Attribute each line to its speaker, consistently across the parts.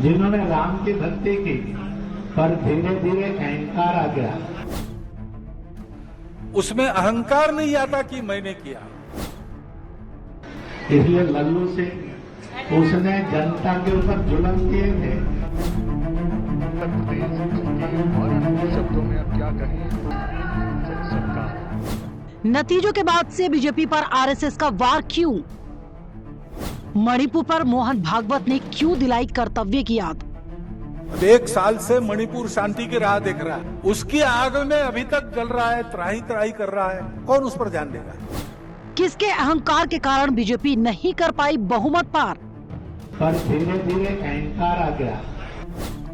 Speaker 1: जिन्होंने राम की भक्ति की, पर धीरे धीरे अहंकार आ गया।
Speaker 2: उसमें अहंकार नहीं आता कि मैंने किया।
Speaker 1: इसलिए लल्लू सिंह उसने जनता के ऊपर जुल्म किए थे।
Speaker 3: उत्तर प्रदेश के और शब्दों में अब क्या कहें, सरकार।
Speaker 4: नतीजों के बाद से बीजेपी पर आरएसएस का वार क्यों? मणिपुर पर मोहन भागवत ने क्यों दिलाई कर्तव्य की याद?
Speaker 2: अब 1 साल से मणिपुर शांति की राह देख रहा है, उसकी आग में अभी तक जल रहा है, त्राही त्राही कर रहा है। कौन उस पर ध्यान देगा?
Speaker 4: किसके अहंकार के कारण बीजेपी नहीं कर पाई बहुमत पार?
Speaker 1: पर धीरे धीरे अहंकार आ गया।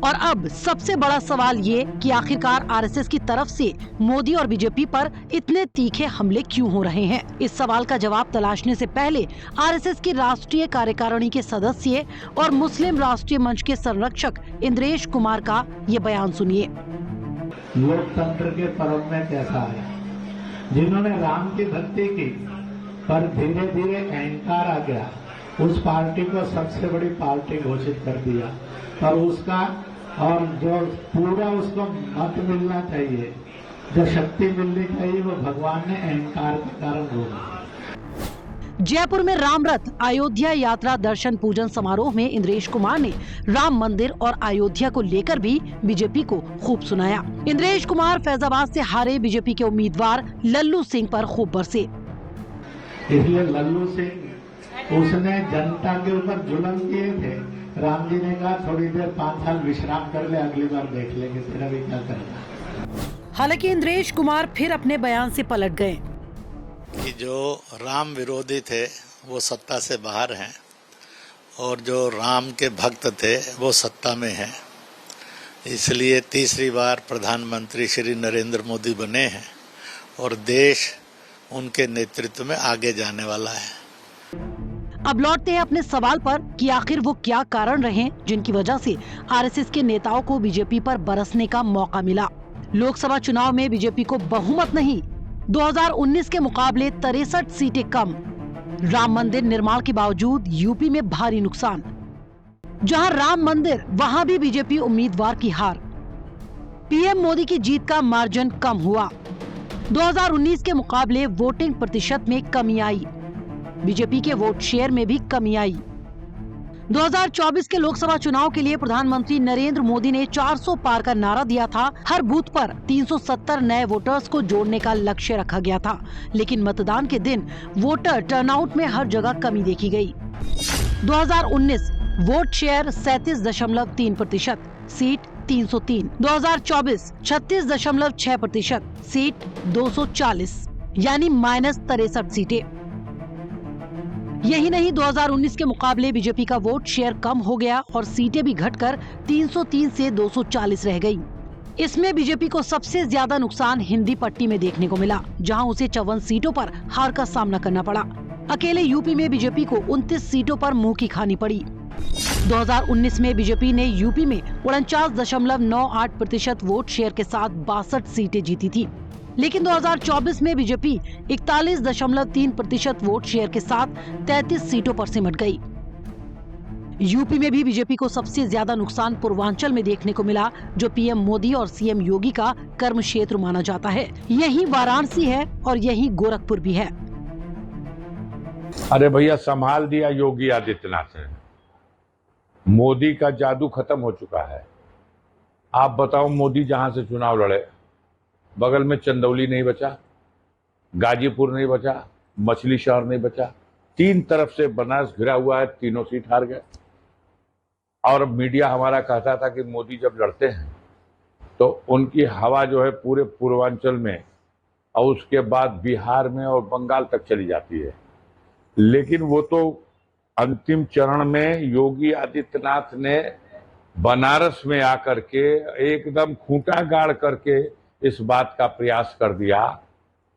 Speaker 4: और अब सबसे बड़ा सवाल ये कि आखिरकार आरएसएस की तरफ से मोदी और बीजेपी पर इतने तीखे हमले क्यों हो रहे हैं? इस सवाल का जवाब तलाशने से पहले आरएसएस की राष्ट्रीय कार्यकारिणी के सदस्य और मुस्लिम राष्ट्रीय मंच के संरक्षक इंद्रेश कुमार का ये बयान सुनिए।
Speaker 1: लोकतंत्र के पर्व में कैसा है? जिन्होंने राम की भक्ति की, पर धीरे धीरे अहंकार आ गया, उस पार्टी को सबसे बड़ी पार्टी घोषित कर दिया। पर उसका और जो पूरा उसको मत मिलना चाहिए, जो शक्ति मिलनी चाहिए, वो भगवान ने अहंकार के कारण रोका।
Speaker 4: जयपुर में राम रथ अयोध्या यात्रा दर्शन पूजन समारोह में इंद्रेश कुमार ने राम मंदिर और अयोध्या को लेकर भी बीजेपी को खूब सुनाया। इंद्रेश कुमार फैजाबाद से हारे बीजेपी के उम्मीदवार लल्लू सिंह पर खूब बरसे।
Speaker 1: इसलिए लल्लू सिंह उसने जनता के ऊपर जुल्म किए थे। राम जी ने कहा थोड़ी देर 5 साल विश्राम कर ले, अगली बार देख लेंगे तेरा भी क्या करना।
Speaker 4: हालांकि इंद्रेश कुमार फिर अपने बयान से पलट गए
Speaker 5: कि जो राम विरोधी थे वो सत्ता से बाहर हैं और जो राम के भक्त थे वो सत्ता में हैं। इसलिए तीसरी बार प्रधानमंत्री श्री नरेंद्र मोदी बने हैं और देश उनके नेतृत्व में आगे जाने वाला है।
Speaker 4: अब लौटते हैं अपने सवाल पर कि आखिर वो क्या कारण रहे जिनकी वजह से आरएसएस के नेताओं को बीजेपी पर बरसने का मौका मिला। लोकसभा चुनाव में बीजेपी को बहुमत नहीं, 2019 के मुकाबले 63 सीटें कम। राम मंदिर निर्माण के बावजूद यूपी में भारी नुकसान। जहां राम मंदिर वहां भी बीजेपी उम्मीदवार की हार। पीएम मोदी की जीत का मार्जिन कम हुआ। 2019 के मुकाबले वोटिंग प्रतिशत में कमी आई। बीजेपी के वोट शेयर में भी कमी आई। 2024 के लोकसभा चुनाव के लिए प्रधानमंत्री नरेंद्र मोदी ने 400 पार का नारा दिया था। हर बूथ पर 370 नए वोटर्स को जोड़ने का लक्ष्य रखा गया था, लेकिन मतदान के दिन वोटर टर्नआउट में हर जगह कमी देखी गई। 2019 वोट शेयर 37.3%, सीट 303। 2024 36.6%, सीट 240, यानी -63 सीटें। यही नहीं, 2019 के मुकाबले बीजेपी का वोट शेयर कम हो गया और सीटें भी घटकर 303 से 240 रह गई। इसमें बीजेपी को सबसे ज्यादा नुकसान हिंदी पट्टी में देखने को मिला, जहां उसे 54 सीटों पर हार का सामना करना पड़ा। अकेले यूपी में बीजेपी को 29 सीटों पर मुंह की खानी पड़ी। 2019 में बीजेपी ने यूपी में 49.98% वोट शेयर के साथ 62 सीटें जीती थी, लेकिन 2024 में बीजेपी 41.3% वोट शेयर के साथ 33 सीटों पर सिमट गई। यूपी में भी बीजेपी को सबसे ज्यादा नुकसान पूर्वांचल में देखने को मिला, जो पीएम मोदी और सीएम योगी का कर्म क्षेत्र माना जाता है। यही वाराणसी है और यही गोरखपुर भी है।
Speaker 6: अरे भैया, संभाल दिया योगी आदित्यनाथ ने। मोदी का जादू खत्म हो चुका है। आप बताओ, मोदी जहां से चुनाव लड़े, बगल में चंदौली नहीं बचा, गाजीपुर नहीं बचा, मछली शहर नहीं बचा, 3 तरफ से बनारस घिरा हुआ है, तीनों सीट हार गए। और मीडिया हमारा कहता था कि मोदी जब लड़ते हैं तो उनकी हवा जो है पूरे पूर्वांचल में और उसके बाद बिहार में और बंगाल तक चली जाती है। लेकिन वो तो अंतिम चरण में योगी आदित्यनाथ ने बनारस में आकर के एकदम खूंटा गाड़ करके इस बात का प्रयास कर दिया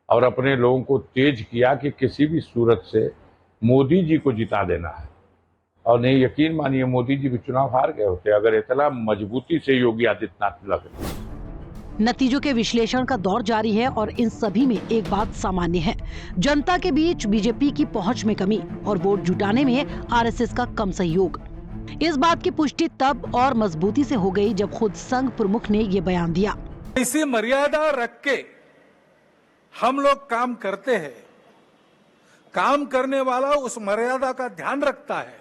Speaker 6: और अपने लोगों को तेज किया कि किसी भी सूरत से मोदी जी को जिता देना है। और नहीं, यकीन मानिए, मोदी जी भी चुनाव हार गए होते अगर इतना मजबूती से योगी आदित्यनाथ लगे।
Speaker 4: नतीजों के विश्लेषण का दौर जारी है और इन सभी में एक बात सामान्य है, जनता के बीच बीजेपी की पहुंच में कमी और वोट जुटाने में आरएसएस का कम सहयोग। इस बात की पुष्टि तब और मजबूती से हो गई जब खुद संघ प्रमुख ने ये बयान दिया।
Speaker 2: इसी मर्यादा रख के हम लोग काम करते हैं। काम करने वाला उस मर्यादा का ध्यान रखता है।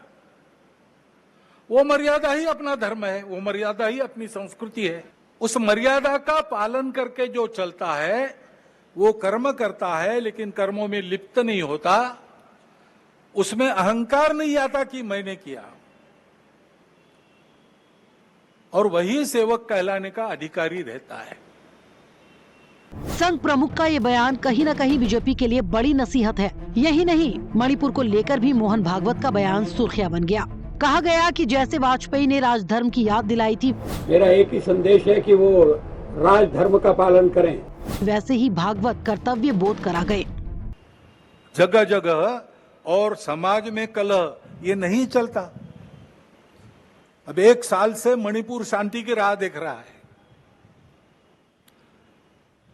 Speaker 2: वो मर्यादा ही अपना धर्म है, वो मर्यादा ही अपनी संस्कृति है। उस मर्यादा का पालन करके जो चलता है वो कर्म करता है, लेकिन कर्मों में लिप्त नहीं होता। उसमें अहंकार नहीं आता कि मैंने किया, और वही सेवक कहलाने का अधिकारी रहता है।
Speaker 4: संघ प्रमुख का ये बयान कहीं न कहीं बीजेपी के लिए बड़ी नसीहत है। यही नहीं, मणिपुर को लेकर भी मोहन भागवत का बयान सुर्खियां बन गया। कहा गया कि जैसे वाजपेयी ने राजधर्म की याद दिलाई थी,
Speaker 7: मेरा एक ही संदेश है कि वो राजधर्म का पालन करें,
Speaker 4: वैसे ही भागवत कर्तव्य बोध करा गए।
Speaker 2: जगह जगह और समाज में कलह ये नहीं चलता। अब 1 साल से मणिपुर शांति की राह देख रहा है।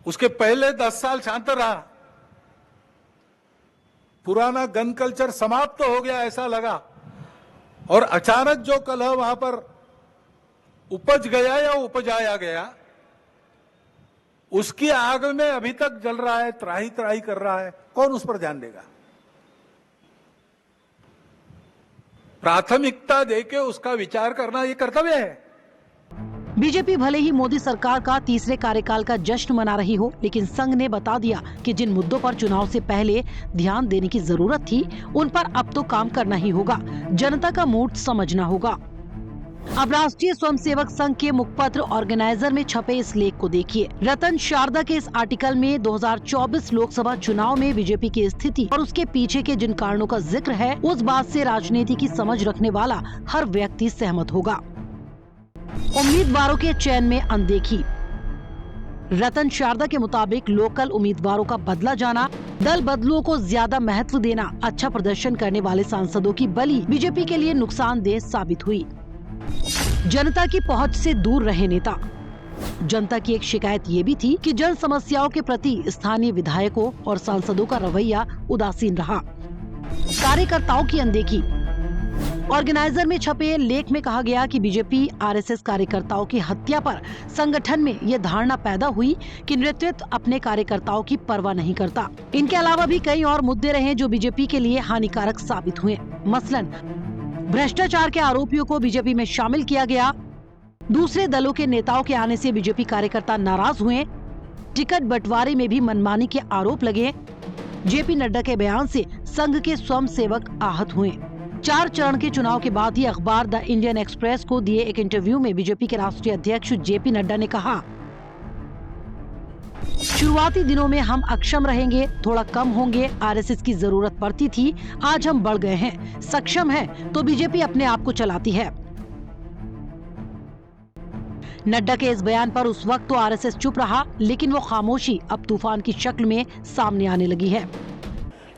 Speaker 2: उसके पहले 10 साल शांत रहा। पुराना गन कल्चर समाप्त हो गया ऐसा लगा, और अचानक जो कलह वहां पर उपज गया या उपजाया गया, उसकी आग में अभी तक जल रहा है, त्राही त्राही कर रहा है। कौन उस पर ध्यान देगा? प्राथमिकता देके उसका विचार करना ये कर्तव्य है।
Speaker 4: बीजेपी भले ही मोदी सरकार का तीसरे कार्यकाल का जश्न मना रही हो, लेकिन संघ ने बता दिया कि जिन मुद्दों पर चुनाव से पहले ध्यान देने की जरूरत थी, उन पर अब तो काम करना ही होगा। जनता का मूड समझना होगा। अब राष्ट्रीय स्वयंसेवक संघ के मुखपत्र ऑर्गेनाइजर में छपे इस लेख को देखिए। रतन शारदा के इस आर्टिकल में 2024 लोकसभा चुनाव में बीजेपी की स्थिति और उसके पीछे के जिन कारणों का जिक्र है, उस बात से राजनीति की समझ रखने वाला हर व्यक्ति सहमत होगा। उम्मीदवारों के चयन में अनदेखी। रतन शारदा के मुताबिक लोकल उम्मीदवारों का बदला जाना, दल बदलुओं को ज्यादा महत्व देना, अच्छा प्रदर्शन करने वाले सांसदों की बलि बीजेपी के लिए नुकसानदेह साबित हुई। जनता की पहुंच से दूर रहे नेता। जनता की एक शिकायत ये भी थी कि जन समस्याओं के प्रति स्थानीय विधायकों और सांसदों का रवैया उदासीन रहा। कार्यकर्ताओं की अनदेखी। ऑर्गेनाइजर में छपे लेख में कहा गया कि बीजेपी आरएसएस कार्यकर्ताओं की हत्या पर संगठन में ये धारणा पैदा हुई कि नेतृत्व अपने कार्यकर्ताओं की परवाह नहीं करता। इनके अलावा भी कई और मुद्दे रहे जो बीजेपी के लिए हानिकारक साबित हुए। मसलन भ्रष्टाचार के आरोपियों को बीजेपी में शामिल किया गया। दूसरे दलों के नेताओं के आने से बीजेपी कार्यकर्ता नाराज हुए। टिकट बंटवारे में भी मनमानी के आरोप लगे। जेपी नड्डा के बयान से संघ के स्वयंसेवक आहत हुए। 4 चरण के चुनाव के बाद ही अखबार द इंडियन एक्सप्रेस को दिए एक इंटरव्यू में बीजेपी के राष्ट्रीय अध्यक्ष जेपी नड्डा ने कहा, शुरुआती दिनों में हम अक्षम रहेंगे, थोड़ा कम होंगे, आरएसएस की जरूरत पड़ती थी, आज हम बढ़ गए हैं, सक्षम है तो बीजेपी अपने आप को चलाती है। नड्डा के इस बयान पर उस वक्त तो आरएसएस चुप रहा, लेकिन वो खामोशी अब तूफान की शक्ल में सामने आने लगी है।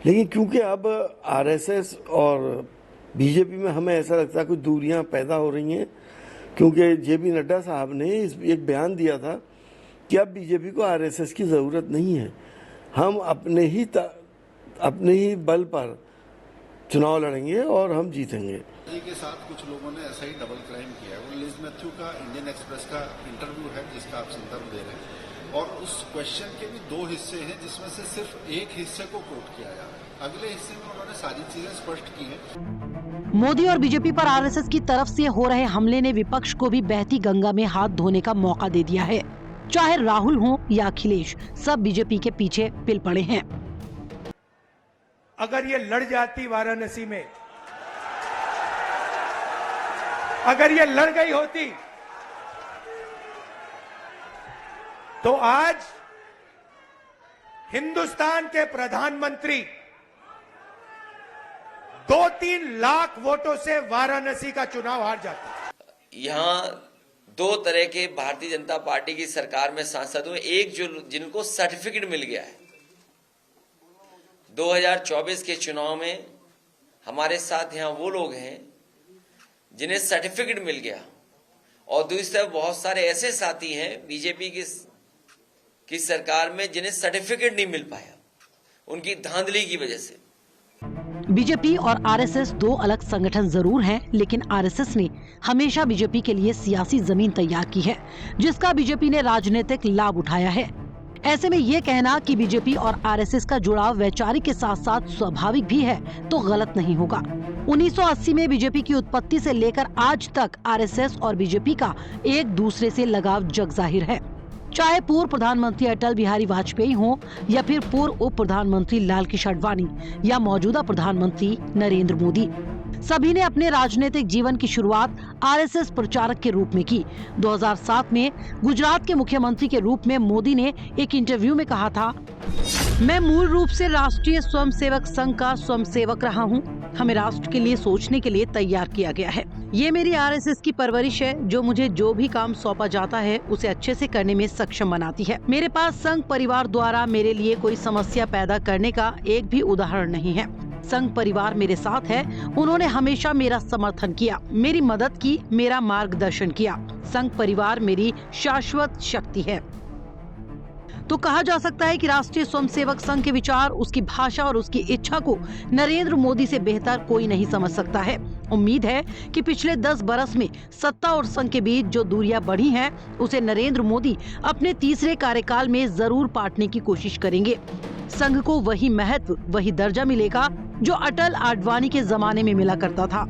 Speaker 8: लेकिन क्योंकि अब आरएसएस और बीजेपी में हमें ऐसा लगता है कुछ दूरियां पैदा हो रही हैं, क्योंकि जेपी नड्डा साहब ने एक बयान दिया था कि अब बीजेपी को आरएसएस की ज़रूरत नहीं है, हम अपने ही बल पर चुनाव लड़ेंगे और हम जीतेंगे।
Speaker 9: जी के साथ कुछ लोगों ने ऐसा ही डबल क्राइम किया है। वो लिज मैथ्यू का इंडियन एक्सप्रेस का इंटरव्यू है जिसका आप संदर्भ दे रहे हैं, और उस क्वेश्चन के भी 2 हिस्से हैं जिसमें से सिर्फ एक हिस्से को कोट किया जा रहा है। अगले हिस्से में उन्होंने सारी चीजें स्पष्ट की हैं।
Speaker 4: मोदी और बीजेपी पर आरएसएस की तरफ से हो रहे हमले ने विपक्ष को भी बहती गंगा में हाथ धोने का मौका दे दिया है। चाहे राहुल हो या अखिलेश, सब बीजेपी के पीछे पिल पड़े हैं।
Speaker 10: अगर ये लड़ जाती वाराणसी में, अगर ये लड़ गई होती तो आज हिंदुस्तान के प्रधानमंत्री 2-3 लाख वोटों से वाराणसी का चुनाव हार जाते।
Speaker 11: यहाँ 2 तरह के भारतीय जनता पार्टी की सरकार में सांसद हुए। एक जो जिनको सर्टिफिकेट मिल गया है 2024 के चुनाव में, हमारे साथ यहाँ वो लोग हैं जिन्हें सर्टिफिकेट मिल गया, और दूसरी तरफ बहुत सारे ऐसे साथी हैं बीजेपी की सरकार में जिन्हें सर्टिफिकेट नहीं मिल पाया उनकी धांधली की वजह से।
Speaker 4: बीजेपी और आरएसएस दो अलग संगठन जरूर हैं, लेकिन आरएसएस ने हमेशा बीजेपी के लिए सियासी जमीन तैयार की है, जिसका बीजेपी ने राजनीतिक लाभ उठाया है। ऐसे में ये कहना कि बीजेपी और आरएसएस का जुड़ाव वैचारिक के साथ साथ स्वाभाविक भी है तो गलत नहीं होगा। 1980 में बीजेपी की उत्पत्ति से लेकर आज तक आरएसएस और बीजेपी का एक दूसरे से लगाव जग जाहिर है। चाहे पूर्व प्रधानमंत्री अटल बिहारी वाजपेयी हो या फिर पूर्व उप प्रधानमंत्री लाल कृष्ण आडवाणी या मौजूदा प्रधानमंत्री नरेंद्र मोदी, सभी ने अपने राजनीतिक जीवन की शुरुआत आरएसएस प्रचारक के रूप में की। 2007 में गुजरात के मुख्यमंत्री के रूप में मोदी ने एक इंटरव्यू में कहा था, मैं मूल रूप से राष्ट्रीय स्वयंसेवक संघ का स्वयंसेवक रहा हूं। हमें राष्ट्र के लिए सोचने के लिए तैयार किया गया है। ये मेरी आरएसएस की परवरिश है, जो मुझे जो भी काम सौंपा जाता है उसे अच्छे से करने में सक्षम बनाती है। मेरे पास संघ परिवार द्वारा मेरे लिए कोई समस्या पैदा करने का एक भी उदाहरण नहीं है। संघ परिवार मेरे साथ है, उन्होंने हमेशा मेरा समर्थन किया, मेरी मदद की, मेरा मार्गदर्शन किया। संघ परिवार मेरी शाश्वत शक्ति है। तो कहा जा सकता है कि राष्ट्रीय स्वयंसेवक संघ के विचार, उसकी भाषा और उसकी इच्छा को नरेंद्र मोदी से बेहतर कोई नहीं समझ सकता है। उम्मीद है कि पिछले 10 बरस में सत्ता और संघ के बीच जो दूरियां बढ़ी हैं, उसे नरेंद्र मोदी अपने तीसरे कार्यकाल में जरूर पाटने की कोशिश करेंगे। संघ को वही महत्व, वही दर्जा मिलेगा जो अटल आडवाणी के जमाने में मिला करता था।